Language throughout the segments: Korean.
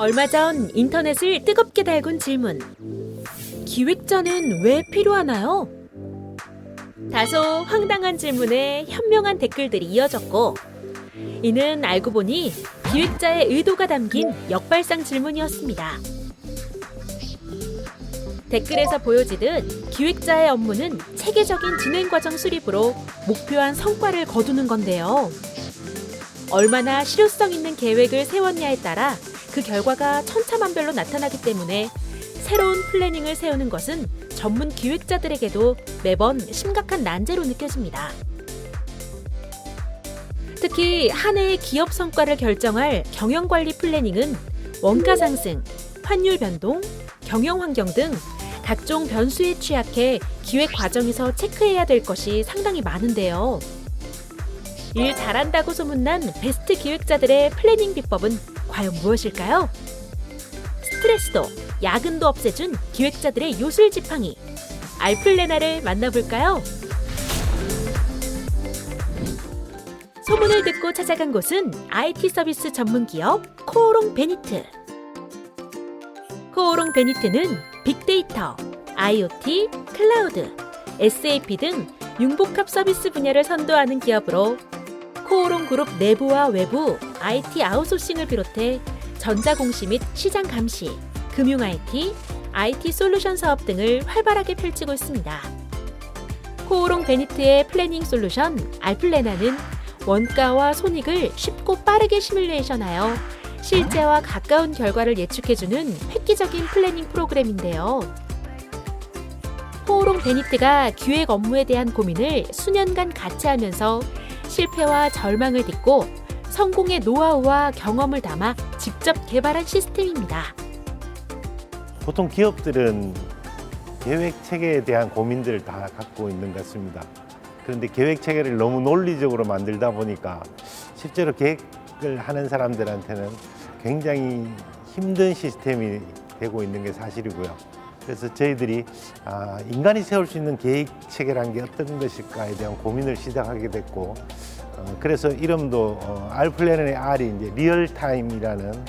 얼마 전 인터넷을 뜨겁게 달군 질문. 기획자는 왜 필요하나요? 다소 황당한 질문에 현명한 댓글들이 이어졌고, 이는 알고 보니 기획자의 의도가 담긴 역발상 질문이었습니다. 댓글에서 보여지듯 기획자의 업무는 체계적인 진행 과정 수립으로 목표한 성과를 거두는 건데요. 얼마나 실효성 있는 계획을 세웠냐에 따라 그 결과가 천차만별로 나타나기 때문에 새로운 플래닝을 세우는 것은 전문 기획자들에게도 매번 심각한 난제로 느껴집니다. 특히 한 해의 기업 성과를 결정할 경영관리 플래닝은 원가 상승, 환율 변동, 경영 환경 등 각종 변수에 취약해 기획 과정에서 체크해야 될 것이 상당히 많은데요. 일 잘한다고 소문난 베스트 기획자들의 플래닝 비법은 과연 무엇일까요? 스트레스도 야근도 없애준 기획자들의 요술 지팡이 알플래나를 만나볼까요? 소문을 듣고 찾아간 곳은 IT 서비스 전문 기업 코오롱 베니트. 코오롱 베니트는 빅데이터, IoT, 클라우드, SAP 등 융복합 서비스 분야를 선도하는 기업으로 코오롱 그룹 내부와 외부 IT 아웃소싱을 비롯해 전자공시 및 시장 감시, 금융 IT, IT 솔루션 사업 등을 활발하게 펼치고 있습니다. 코오롱 베니트의 플래닝 솔루션 알플래나는 원가와 손익을 쉽고 빠르게 시뮬레이션하여 실제와 가까운 결과를 예측해주는 획기적인 플래닝 프로그램인데요. 코오롱 베니트가 기획 업무에 대한 고민을 수년간 같이 하면서 실패와 절망을 딛고 성공의 노하우와 경험을 담아 직접 개발한 시스템입니다. 보통 기업들은 계획 체계에 대한 고민들을 다 갖고 있는 것 같습니다. 그런데 계획 체계를 너무 논리적으로 만들다 보니까 실제로 계획을 하는 사람들한테는 굉장히 힘든 시스템이 되고 있는 게 사실이고요. 그래서 저희들이 인간이 세울 수 있는 계획 체계란 게 어떤 것일까에 대한 고민을 시작하게 됐고, 그래서 이름도 R플래너의 R이 이제 리얼타임이라는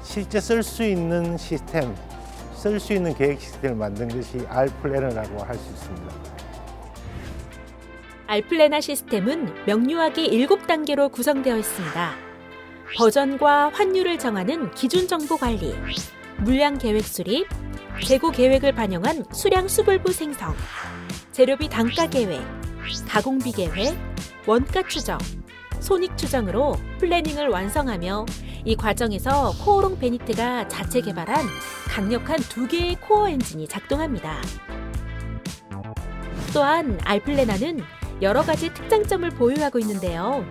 실제 쓸 수 있는 시스템, 쓸 수 있는 계획 시스템을 만든 것이 R플래너라고 할 수 있습니다. 알플래나 시스템은 명료하게 7단계로 구성되어 있습니다. 버전과 환율을 정하는 기준 정보 관리, 물량 계획 수립, 재고 계획을 반영한 수량 수불부 생성, 재료비 단가 계획, 가공비 계획, 원가 추정, 손익 추정으로 플래닝을 완성하며 이 과정에서 코오롱 베니트가 자체 개발한 강력한 2개의 코어 엔진이 작동합니다. 또한 알플래나는 여러 가지 특장점을 보유하고 있는데요.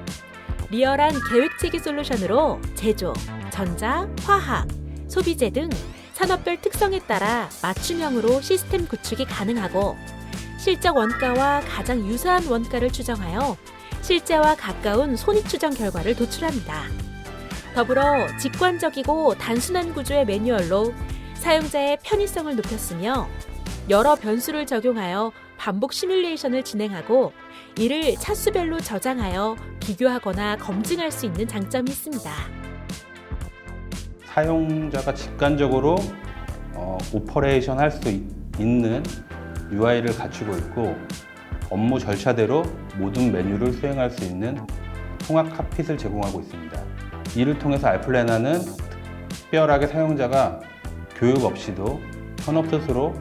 리얼한 계획체계 솔루션으로 제조, 전자, 화학, 소비재 등 산업별 특성에 따라 맞춤형으로 시스템 구축이 가능하고 실적 원가와 가장 유사한 원가를 추정하여 실제와 가까운 손익 추정 결과를 도출합니다. 더불어 직관적이고 단순한 구조의 매뉴얼로 사용자의 편의성을 높였으며 여러 변수를 적용하여 반복 시뮬레이션을 진행하고 이를 차수별로 저장하여 비교하거나 검증할 수 있는 장점이 있습니다. 사용자가 직관적으로 오퍼레이션 할 수 있는 UI를 갖추고 있고 업무 절차대로 모든 메뉴를 수행할 수 있는 통합 칵핏을 제공하고 있습니다. 이를 통해서 알플래너는 특별하게 사용자가 교육 없이도 현업 스스로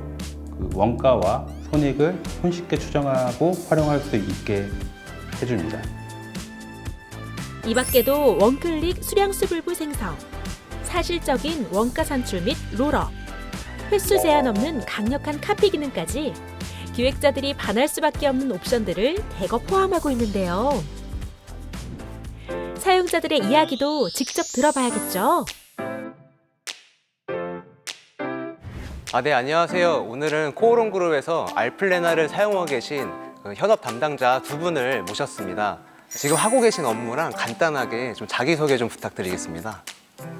그 원가와 손익을 손쉽게 추정하고 활용할 수 있게 해줍니다. 이 밖에도 원클릭 수량 수불부 생성, 사실적인 원가 산출 및 롤업, 횟수 제한 없는 강력한 카피 기능까지 기획자들이 반할 수밖에 없는 옵션들을 대거 포함하고 있는데요. 사용자들의 이야기도 직접 들어봐야겠죠. 네, 안녕하세요. 오늘은 코오롱 그룹에서 알플래너를 사용하고 계신 현업 담당자 2분을 모셨습니다. 지금 하고 계신 업무랑 간단하게 좀 자기소개 좀 부탁드리겠습니다.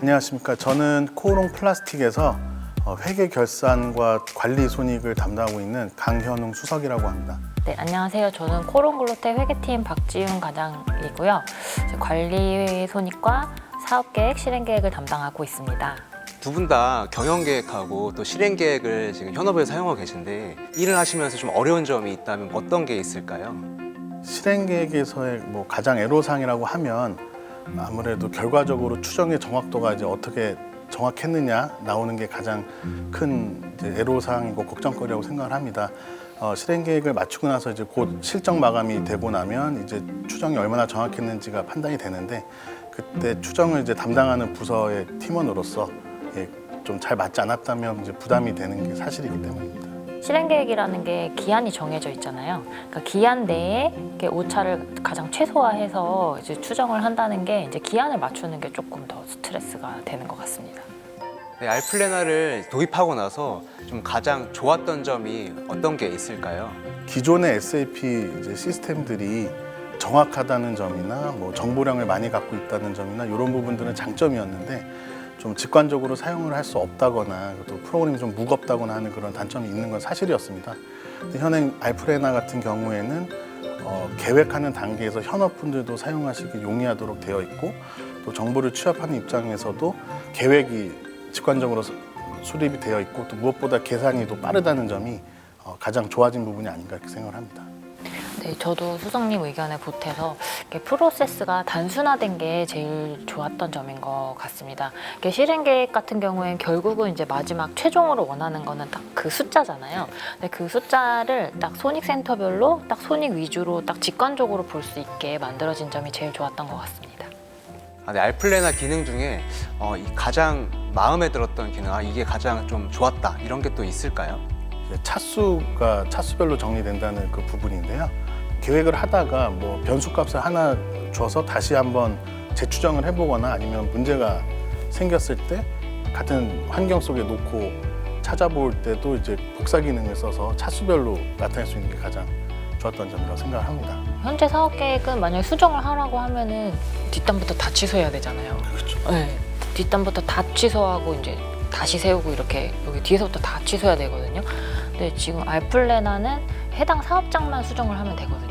안녕하십니까. 저는 코오롱 플라스틱에서 회계 결산과 관리 손익을 담당하고 있는 강현웅 수석이라고 합니다. 네, 안녕하세요. 저는 코오롱글로테 회계팀 박지윤 과장이고요. 관리 손익과 사업계획, 실행계획을 담당하고 있습니다. 두 분 다 경영 계획하고 또 실행 계획을 지금 현업에 사용하고 계신데 일을 하시면서 좀 어려운 점이 있다면 어떤 게 있을까요? 실행 계획에서의 뭐 가장 애로사항이라고 하면 아무래도 결과적으로 추정의 정확도가 이제 어떻게 정확했느냐 나오는 게 가장 큰 이제 애로사항이고 걱정거리라고 생각을 합니다. 실행 계획을 맞추고 나서 이제 곧 실적 마감이 되고 나면 이제 추정이 얼마나 정확했는지가 판단이 되는데 그때 추정을 이제 담당하는 부서의 팀원으로서 좀 잘 맞지 않았다면 이제 부담이 되는 게 사실이기 때문입니다. 실행 계획이라는 게 기한이 정해져 있잖아요. 그러니까 기한 내에 이렇게 오차를 가장 최소화해서 이제 추정을 한다는 게 이제 기한을 맞추는 게 조금 더 스트레스가 되는 것 같습니다. 네, 알플래너를 도입하고 나서 좀 가장 좋았던 점이 어떤 게 있을까요? 기존의 SAP 이제 시스템들이 정확하다는 점이나 뭐 정보량을 많이 갖고 있다는 점이나 이런 부분들은 장점이었는데 좀 직관적으로 사용을 할 수 없다거나 또 프로그램이 좀 무겁다거나 하는 그런 단점이 있는 건 사실이었습니다. 근데 현행 알프레나 같은 경우에는 계획하는 단계에서 현업분들도 사용하시기 용이하도록 되어 있고 또 정보를 취합하는 입장에서도 계획이 직관적으로 수립이 되어 있고 또 무엇보다 계산이 더 빠르다는 점이 가장 좋아진 부분이 아닌가 이렇게 생각을 합니다. 네, 저도 수석님 의견에 보태서 이렇게 프로세스가 단순화된 게 제일 좋았던 점인 것 같습니다. 이렇게 실행 계획 같은 경우엔 결국은 이제 마지막 최종으로 원하는 거는 딱 그 숫자잖아요. 근데 그 숫자를 딱 손익 센터별로 딱 손익 위주로 딱 직관적으로 볼 수 있게 만들어진 점이 제일 좋았던 것 같습니다. 네, 알플래너 기능 중에 이 가장 마음에 들었던 기능, 이게 가장 좀 좋았다 이런 게 또 있을까요? 차수가 차수별로 정리된다는 그 부분인데요. 계획을 하다가 뭐 변수값을 하나 줘서 다시 한번 재추정을 해보거나 아니면 문제가 생겼을 때 같은 환경 속에 놓고 찾아볼 때도 이제 복사 기능을 써서 차수별로 나타낼 수 있는 게 가장 좋았던 점이라고 생각을 합니다. 현재 사업 계획은 만약에 수정을 하라고 하면은 뒷단부터 다 취소해야 되잖아요. 그렇죠. 네, 뒷단부터 다 취소하고 이제 다시 세우고 이렇게 여기 뒤에서부터 다 취소해야 되거든요. 근데 지금 알플래나는 해당 사업장만 수정을 하면 되거든요.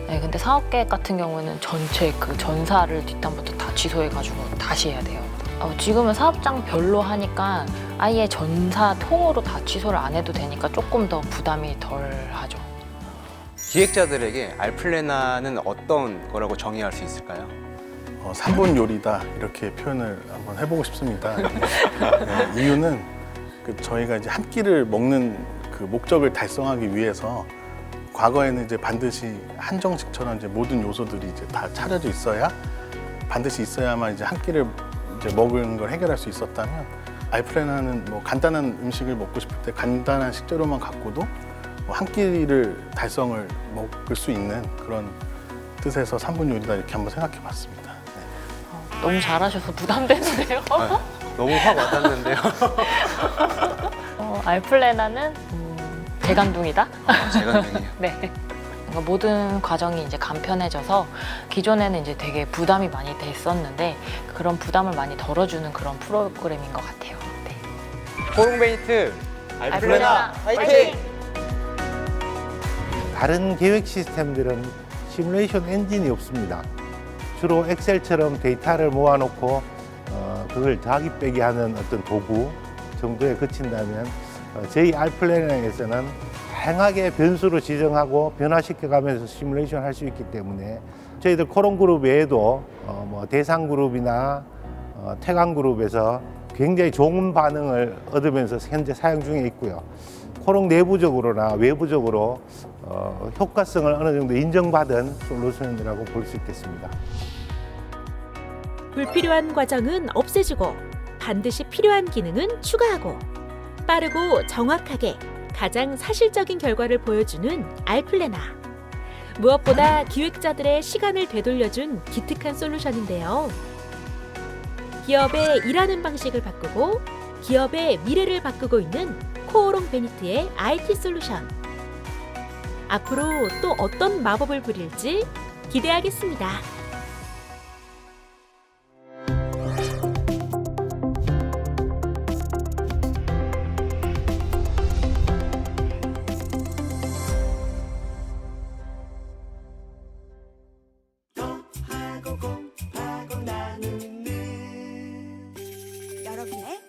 네, 근데 사업 계획 같은 경우는 전체 그 전사를 뒷단부터 다 취소해가지고 다시 해야 돼요. 지금은 사업장별로 하니까 아예 전사 통으로 다 취소를 안 해도 되니까 조금 더 부담이 덜 하죠. 기획자들에게 알플래너는 어떤 거라고 정의할 수 있을까요? 3분 요리다 이렇게 표현을 한번 해보고 싶습니다. 네, 이유는 저희가 이제 한 끼를 먹는 그 목적을 달성하기 위해서 과거에는 이제 반드시 한정식처럼 이제 모든 요소들이 이제 다 차려져 있어야 반드시 있어야만 이제 한 끼를 이제 먹은 걸 해결할 수 있었다면 알플래너는 뭐 간단한 음식을 먹고 싶을 때 간단한 식재료만 갖고도 뭐 한 끼를 달성을 먹을 수 있는 그런 뜻에서 3분 요리다 이렇게 한번 생각해 봤습니다. 네. 너무 잘하셔서 부담되는데요. 너무 확 와닿는데요. 알플래나는 재간둥이다. 제가 중이에요. 네. 그러니까 모든 과정이 이제 간편해져서 기존에는 이제 되게 부담이 많이 됐었는데 그런 부담을 많이 덜어주는 그런 프로그램인 것 같아요. 네. 포롱베이트 알플래너 화이팅! 화이팅! 다른 계획 시스템들은 시뮬레이션 엔진이 없습니다. 주로 엑셀처럼 데이터를 모아놓고 그걸 더하기 빼기 하는 어떤 도구 정도에 그친다면 저희 알플래너에서는 다양하게 변수로 지정하고 변화시켜가면서 시뮬레이션 할 수 있기 때문에 저희들 코롱그룹 외에도 뭐 대상그룹이나 태광그룹에서 굉장히 좋은 반응을 얻으면서 현재 사용 중에 있고요. 코롱 내부적으로나 외부적으로 효과성을 어느 정도 인정받은 솔루션이라고 볼 수 있겠습니다. 불필요한 과정은 없애주고 반드시 필요한 기능은 추가하고 빠르고 정확하게 가장 사실적인 결과를 보여주는 알플래너. 무엇보다 기획자들의 시간을 되돌려준 기특한 솔루션인데요. 기업의 일하는 방식을 바꾸고 기업의 미래를 바꾸고 있는 코오롱 베니트의 IT 솔루션. 앞으로 또 어떤 마법을 부릴지 기대하겠습니다. 여러분의